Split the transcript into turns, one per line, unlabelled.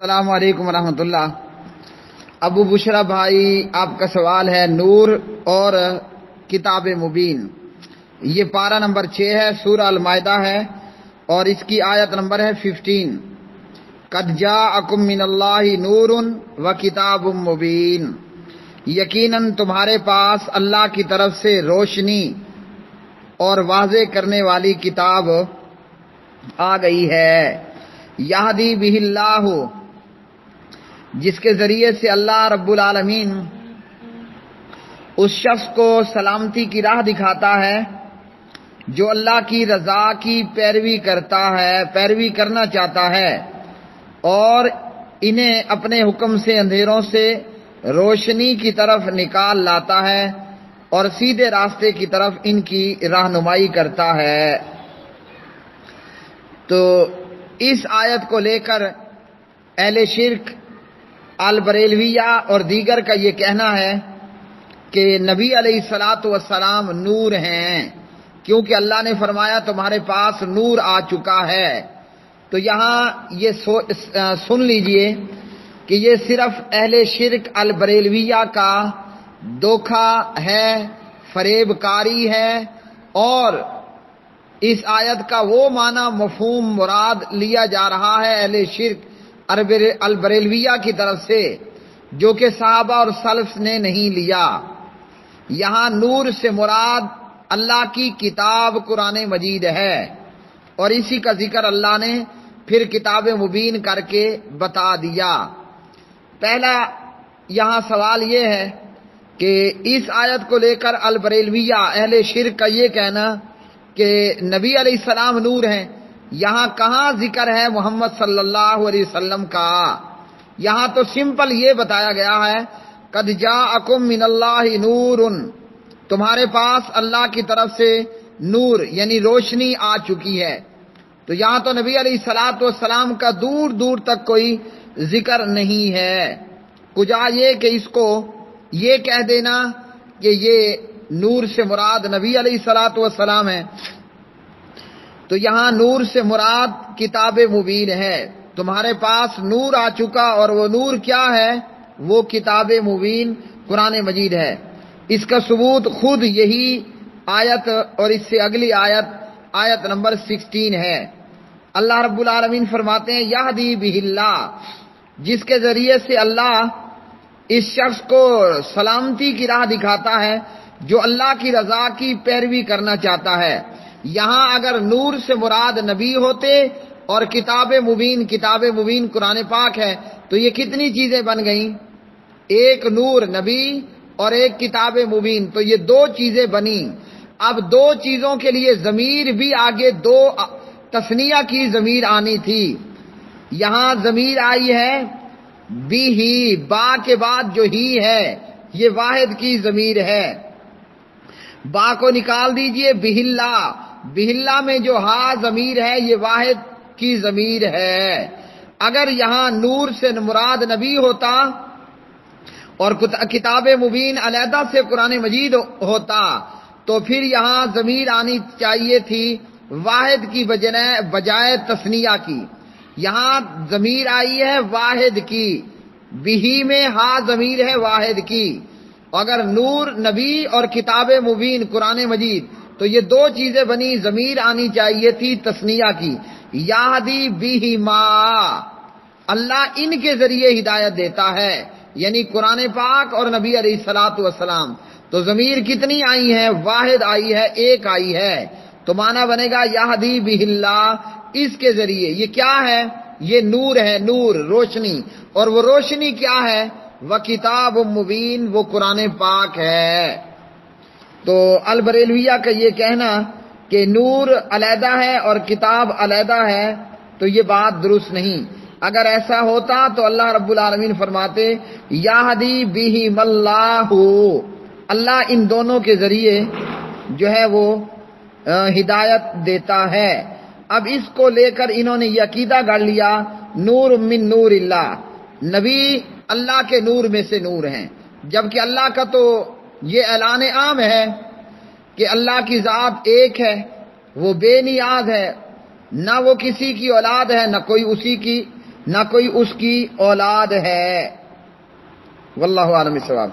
السلام علیکم ورحمۃ اللہ۔ ابو بشرا بھائی، آپ کا سوال ہے نور اور کتاب مبین۔ یہ پارہ نمبر 6 ہے، سورہ المائدہ ہے اور اس کی آیت نمبر ہے 15۔ قد جاءکم من اللہ نور و کتاب مبین، یقیناً تمہارے پاس اللہ کی طرف سے روشنی اور واضح کرنے والی کتاب آ گئی ہے۔ یہدی بہ اللہ، جس کے ذریعے سے اللہ رب العالمین اس شخص کو سلامتی کی راہ دکھاتا ہے جو اللہ کی رضا کی پیروی کرنا چاہتا ہے، اور انہیں اپنے حکم سے اندھیروں سے روشنی کی طرف نکال لاتا ہے اور سیدھے راستے کی طرف ان کی رہنمائی کرتا ہے۔ تو اس آیت کو لے کر اہل شرک، البریلویہ اور دیگر کا یہ کہنا ہے کہ نبی علیہ الصلاۃ والسلام نور ہیں، کیونکہ اللہ نے فرمایا تمہارے پاس نور آ چکا ہے۔ تو یہاں یہ سن لیجئے کہ یہ صرف اہل شرک البریلویہ کا دھوکہ ہے، فریب کاری ہے، اور اس آیت کا وہ معنی مفہوم مراد لیا جا رہا ہے اہل شرک البریلویہ کی طرف سے، جو کہ صحابہ اور سلف نے نہیں لیا۔ یہاں نور سے مراد اللہ کی کتاب قرآن مجید ہے، اور اسی کا ذکر اللہ نے پھر کتاب مبین کر کے بتا دیا۔ پہلا یہاں سوال یہ ہے کہ اس آیت کو لے کر البریلویہ اہل شرک کا یہ کہنا کہ نبی علیہ السلام نور ہیں، یہاں کہاں ذکر ہے محمد صلی اللہ علیہ وسلم کا؟ یہاں تو سمپل یہ بتایا گیا ہے قد جاءکم من اللہ نور، تمہارے پاس اللہ کی طرف سے نور یعنی روشنی آ چکی ہے۔ تو یہاں تو نبی علیہ الصلاۃ والسلام کا دور دور تک کوئی ذکر نہیں ہے۔ کجا یہ کہ اس کو یہ کہہ دینا کہ یہ نور سے مراد نبی علیہ الصلاۃ والسلام ہے۔ تو یہاں نور سے مراد کتاب مبین ہے، تمہارے پاس نور آ چکا، اور وہ نور کیا ہے؟ وہ کتاب مبین قرآن مجید ہے۔ اس کا ثبوت خود یہی آیت اور اس سے اگلی آیت نمبر 16 ہے۔ اللہ رب العالمین فرماتے ہیں یہدی بہ اللہ، جس کے ذریعے سے اللہ اس شخص کو سلامتی کی راہ دکھاتا ہے جو اللہ کی رضا کی پیروی کرنا چاہتا ہے۔ یہاں اگر نور سے مراد نبی ہوتے اور کتاب مبین قرآن پاک ہے تو یہ کتنی چیزیں بن گئیں؟ ایک نور نبی اور ایک کتاب مبین، تو یہ دو چیزیں بنی۔ اب دو چیزوں کے لیے ضمیر بھی آگے دو تثنیہ کی ضمیر آنی تھی، یہاں ضمیر آئی ہے بھی ہی، با کے بعد جو ہی ہے یہ واحد کی ضمیر ہے۔ با کو نکال دیجئے، بہلا میں جو ہا ضمیر ہے یہ واحد کی ضمیر ہے۔ اگر یہاں نور سے مراد نبی ہوتا اور کتاب مبین علیحدہ سے قرآن مجید ہوتا تو پھر یہاں ضمیر آنی چاہیے تھی واحد کی بجائے تثنیہ کی۔ یہاں ضمیر آئی ہے واحد کی، بہی میں ہا ضمیر ہے واحد کی۔ اگر نور نبی اور کتاب مبین قرآن مجید تو یہ دو چیزیں بنی، ضمیر آنی چاہیے تھی تثنیہ کی۔ یہدی بہما، اللہ ان کے ذریعے ہدایت دیتا ہے، یعنی قرآن پاک اور نبی علیہ الصلاۃ والسلام۔ تو ضمیر کتنی آئی ہے؟ واحد آئی ہے، ایک آئی ہے، تو معنی بنے گا یہدی بہ اللہ، اس کے ذریعے۔ یہ کیا ہے؟ یہ نور ہے، نور روشنی، اور وہ روشنی کیا ہے؟ وہ کتاب مبین، وہ قرآن پاک ہے۔ تو البریلویہ کا یہ کہنا کہ نور علیحدہ ہے اور کتاب علیحدہ ہے تو یہ بات درست نہیں۔ اگر ایسا ہوتا تو اللہ رب العالمین فرماتے یہدی بہم اللہ، اللہ ان دونوں کے ذریعے جو ہے وہ ہدایت دیتا ہے۔ اب اس کو لے کر انہوں نے یہ عقیدہ گڑھ لیا نور من نور اللہ، نبی اللہ کے نور میں سے نور ہیں، جبکہ اللہ کا تو یہ اعلان عام ہے کہ اللہ کی ذات ایک ہے، وہ بے نیاز ہے، نہ وہ کسی کی اولاد ہے نہ کوئی اسی کی نہ کوئی اس کی اولاد ہے۔ واللہ اعلم بالصواب۔